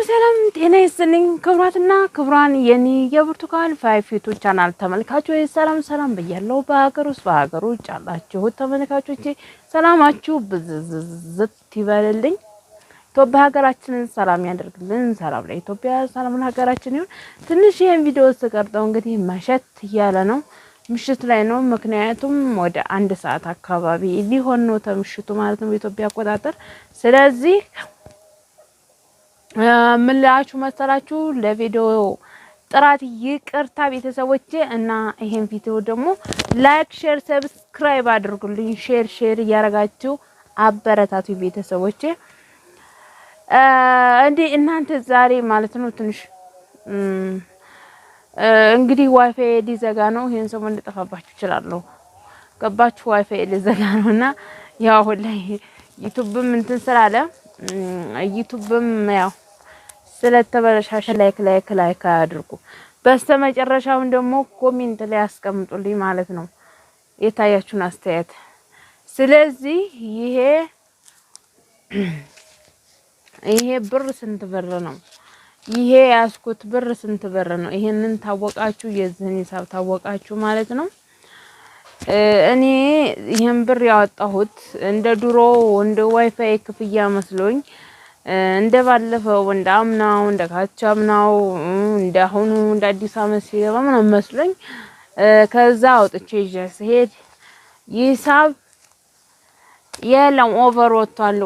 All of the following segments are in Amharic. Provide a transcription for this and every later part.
ሰላም ጤና ይስጥልኝ ክብራትና ክብራን የኔ የብርቱካን ፋይፊቱ ቻናል ተመልካቾች ሰላም በያለው በሀገር ውስጥ በሀገር ውጭ ያላችሁ ተመልካቾቼ ሰላማችሁ ብዝዝት ይበልልኝ። ኢትዮጵያ ሀገራችንን ሰላም ያደርግልን። ሰላም ለኢትዮጵያ ሰላም ለሀገራችን ይሁን። ትንሽ ይሄን ቪዲዮ ስቀርጠው እንግዲህ መሸት ያለ ነው፣ ምሽት ላይ ነው። ምክንያቱም ወደ 1 ሰዓት አካባቢ ሊሆን ነው ተምሽቱ ማለት ነው በኢትዮጵያ አቆጣጠር። ስለዚህ ምን ላችሁ መሰላችሁ ለቪዲዮ ጥራት ይቅርታ ቤተሰቦቼ እና ይሄን ቪዲዮ ደግሞ ላይክ ሼር ሰብስክራይብ አድርጉልኝ። ሼር እያረጋችሁ አበረታቱ ቤተሰቦቼ። እንዴ እናንተ ዛሬ ማለት ነው ትንሽ እንግዲህ ዋይፋይ ሊዘጋ ነው። ይሄን ሰሞን ልጠፋባችሁ እችላለሁ። ገባችሁ? ዋይፋይ ሊዘጋ ነውና ያው ላይ ዩቲዩብም እንትን ስላለ ዩቲዩብም ያው ስለተበላሻሸ ላይክ አድርጉ። በስተመጨረሻው ደግሞ ኮሜንት ላይ አስቀምጡልኝ ማለት ነው የታያችሁን አስተያየት። ስለዚህ ይሄ ብር ስንት ብር ነው? ይሄ ያስኩት ብር ስንት ብር ነው? ይሄንን ታወቃችሁ፣ የዚህን ሂሳብ ታወቃችሁ ማለት ነው። እኔ ይሄን ብር ያወጣሁት እንደ ድሮ እንደ ዋይፋይ ክፍያ መስሎኝ እንደ ባለፈው እንደ አምናው እንደ ካቻምናው እንደ አሁኑ እንደ አዲስ አመት ሲገባ ምናምን መስሎኝ ከዛ አውጥቼ ይዤ ስሄድ ሂሳብ የለም ኦቨር ወጥቷል።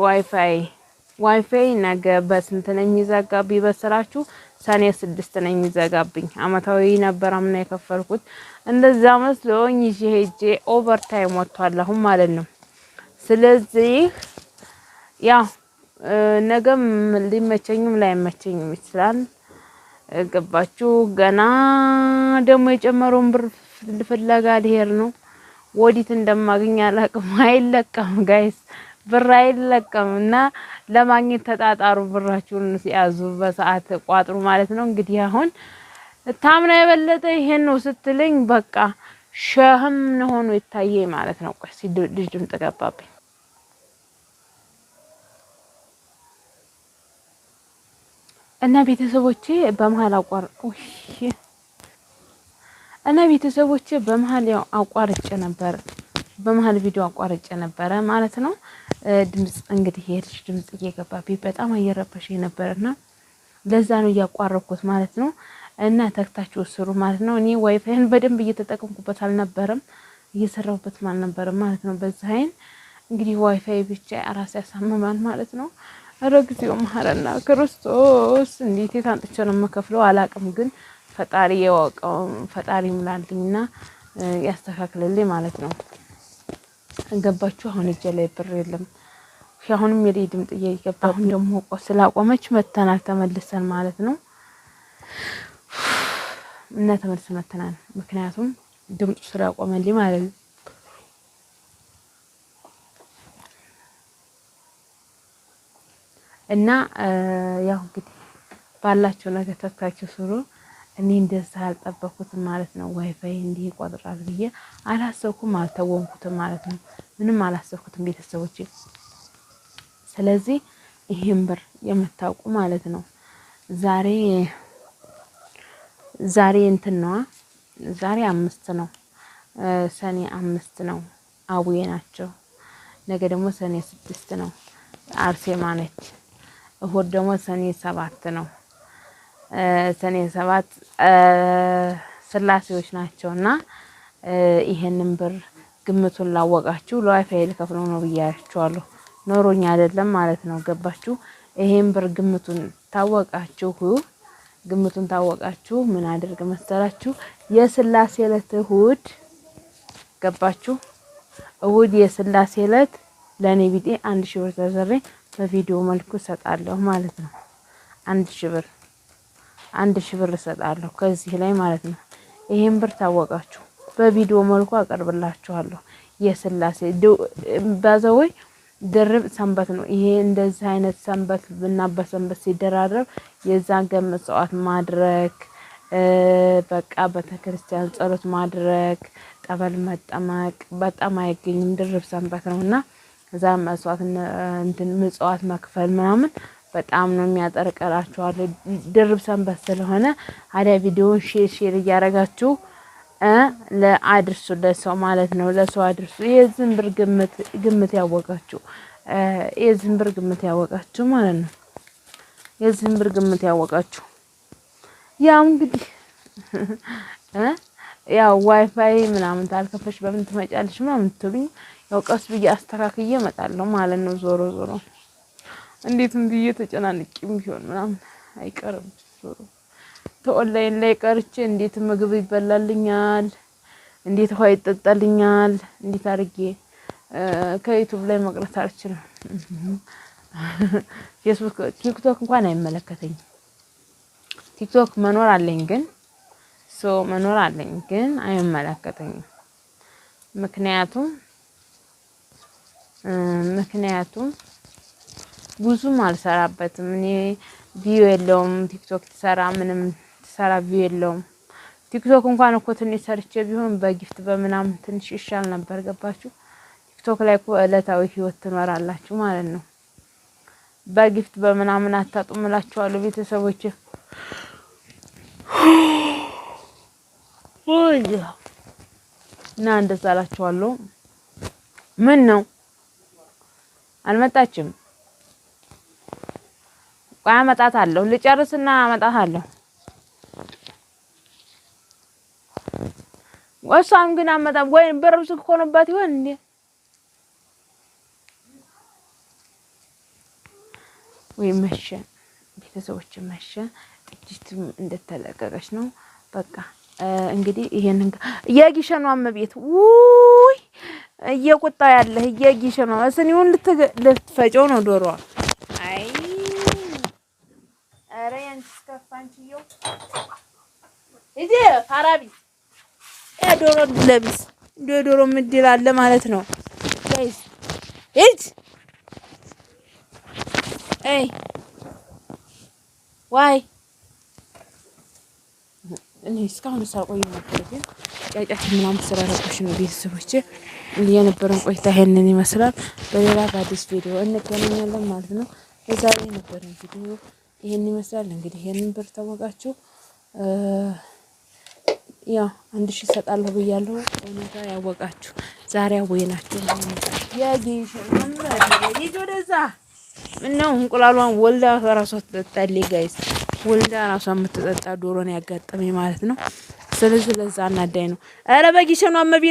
ዋይፋይ ነገ በስንት ነው የሚዘጋብኝ በስራችሁ? ሰኔ 6 ነው የሚዘጋብኝ። አመታዊ ነበር አምና የከፈልኩት። እንደዛ መስሎኝ ይዤ ሄጄ ኦቨር ታይም ወጥቷል አሁን ማለት ነው። ስለዚህ ያው ነገም ሊመቸኝም ላይመቸኝም ይችላል። ገባችሁ? ገና ደግሞ የጨመረውን ብር ፍለጋ ልሄድ ነው። ወዲት እንደማገኝ አላውቅም። አይለቀም ጋይስ፣ ብር አይለቀም እና ለማግኘት ተጣጣሩ። ብራችሁን ሲያዙ በሰዓት ቋጥሩ ማለት ነው። እንግዲህ አሁን ታምና የበለጠ ይሄን ነው ስትልኝ በቃ ሸህም ሆኖ ይታየኝ ማለት ነው። ቆይ ልጅም ተገባብኝ እና ቤተሰቦቼ በመሃል ያው አቋርጬ ነበር። በመሃል ቪዲዮ አቋርጬ ነበረ ማለት ነው። ድምጽ እንግዲህ የልጅ ድምጽ እየገባብኝ በጣም እየረበሸኝ ነበርና ለዛ ነው ያቋረጥኩት ማለት ነው። እና ተክታችሁ ስሩ ማለት ነው። እኔ ዋይፋይን በደንብ እየተጠቀምኩበት አልነበረም፣ እየሰራሁበት አልነበረም ማለት ነው። በዛ አይን እንግዲህ ዋይፋይ ብቻ አራስ ያሳምማል ማለት ነው። ረግዚው መሐረና ክርስቶስ እንዴት ታንጥቼ ነው የምከፍለው አላቅም። ግን ፈጣሪ ያወቀው ፈጣሪ ምላልኝና ያስተካክልልኝ ማለት ነው። ገባችሁ? አሁን እጄ ላይ ብር የለም። አሁንም የሌላ ድምጽ እየገባ አሁን ደግሞ ስላቆመች መተናል ተመልሰን ማለት ነው። እና ተመልሰን መተናል ምክንያቱም ድምጽ ስላቆመልኝ ማለት ነው። እና ያው እንግዲህ ባላችሁ ነገር ተካችሁ ስሩ። እኔ እንደዛ አልጠበኩትም ማለት ነው። ዋይፋይ እንዲህ ይቆጥራል ብዬ አላሰብኩም፣ አልተወንኩትም ማለት ነው። ምንም አላሰብኩትም ቤተሰቦቼ። ስለዚህ ይሄን ብር የምታውቁ ማለት ነው ዛሬ እንትን ነው፣ ዛሬ 5 ነው፣ ሰኔ 5 ነው። አቡዬ ናቸው። ነገ ደግሞ ሰኔ 6 ነው፣ አርሴማ ነች። እሁድ ደግሞ ሰኔ 7 ነው። ሰኔ 7 ስላሴዎች ናቸውና ይሄንን ብር ግምቱን ላወቃችሁ ለዋይፋይ ልከፍለው ነው ብያችኋለሁ። ኖሮኝ አይደለም ማለት ነው። ገባችሁ? ይሄን ብር ግምቱን ታወቃችሁ ምን አድርግ መሰላችሁ? የስላሴ ዕለት እሁድ፣ ገባችሁ? እሁድ የስላሴ ዕለት ለኔ ቢጤ 1000 ብር ተዘሬ በቪዲዮ መልኩ እሰጣለሁ ማለት ነው። 1000 ብር እሰጣለሁ ከዚህ ላይ ማለት ነው። ይሄን ብር ታወቃችሁ በቪዲዮ መልኩ አቀርብላችኋለሁ። የስላሴ ባዘወይ ድርብ ሰንበት ነው ይሄ። እንደዚህ አይነት ሰንበት እና በሰንበት ሲደራረብ የዛን ቀን መስዋዕት ማድረግ፣ በቃ በተክርስቲያን ጸሎት ማድረግ፣ ጠበል መጠመቅ በጣም አይገኝም። ድርብ ሰንበት ነውና እዛ መስዋዕት እንትን ምጽዋት መክፈል ምናምን በጣም ነው የሚያጠርቀራችኋለሁ። ድርብ ሰንበት ስለሆነ አዲያ ቪዲዮውን ሼር እያረጋችሁ ለአድርሱ ለሰው ማለት ነው። ለሰው አድርሱ። የዝንብር ግምት ያወቃችሁ የዝንብር ግምት ያወቃችሁ ማለት ነው። የዝንብር ግምት ያወቃችሁ ያው እንግዲህ ያው ዋይፋይ ምናምን ታልከፈሽ በምን ትመጫለሽ ምናምን ትሉኝ ያው ቀስ ብዬ አስተካክዬ እመጣለሁ ማለት ነው። ዞሮ ዞሮ እንዴትም ብዬ ተጨናንቄም ቢሆን ምናምን አይቀርም። ዞሮ ተኦንላይን ላይ ቀርቼ እንዴት ምግብ ይበላልኛል፣ እንዴት ውሃ ይጠጣልኛል፣ እንዴት አድርጌ ከዩቲዩብ ላይ መቅረት አልችልም። ፌስቡክ ቲክቶክ እንኳን አይመለከተኝም። ቲክቶክ መኖር አለኝ ግን አይመለከተኝም። ምክንያቱም ብዙም አልሰራበትም። እኔ ቪው የለውም። ቲክቶክ ትሰራ ምንም ትሰራ ቪው የለውም። ቲክቶክ እንኳን እኮ ትንሽ ሰርቼ ቢሆን በጊፍት በምናምን ትንሽ ይሻል ነበር። ገባችሁ? ቲክቶክ ላይ እኮ ዕለታዊ ህይወት ትኖራላችሁ ማለት ነው። በጊፍት በምናምን አታጡም እላችኋለሁ ቤተሰቦቼ። እና እንደዛ እላችኋለሁ። ምን ነው አልመጣችም? ቆይ አመጣታለሁ። ልጨርስና አመጣታለሁ። ወሷም ግን አመጣም ወይ በሩስ ኮነባት ይሆን እንዴ? ወይ መሸ ቤተሰቦች መሸ። ጥጅትም እንደተለቀቀች ነው። በቃ እንግዲህ ይሄንን የጊሸኗ አመቤት ውይ እየቁጣ ያለ የጊሸኗ እስኒውን ልትፈጨው ነው ዶሮዋ። አይ አረ ያንቺ ከፋንቺዮ እጂ አራቢ ዶሮ ለብስ ዶሮ ምድል አለ ማለት ነው ጋይስ። አይ ዋይ እኔ እስካሁን ሳቆይ ነበር ግን ጫጫት ምናምን ስለረኩሽ ነው ቤተሰቦቼ። የነበረን ቆይታ ይሄንን ይመስላል። በሌላ በአዲስ ቪዲዮ እንገናኛለን ማለት ነው። የዛሬ የነበረን ቪዲዮ ይሄን ይመስላል። እንግዲህ ይሄንን ብር ታወቃችሁ ያው 1000 እሰጣለሁ ብያለሁ። እውነታ ያወቃችሁ ዛሬ አወይናችሁ ያጊሽ ወደዛ ምነው እንቁላሏን ወልዳ ራሷ ትጠጣለች ጋይስ። ወልዳ ራሷ የምትጠጣ ዶሮ ነው ያጋጠመኝ ማለት ነው። ስለዚህ ለዛ እናዳይ ነው። ኧረ በጊሸኗ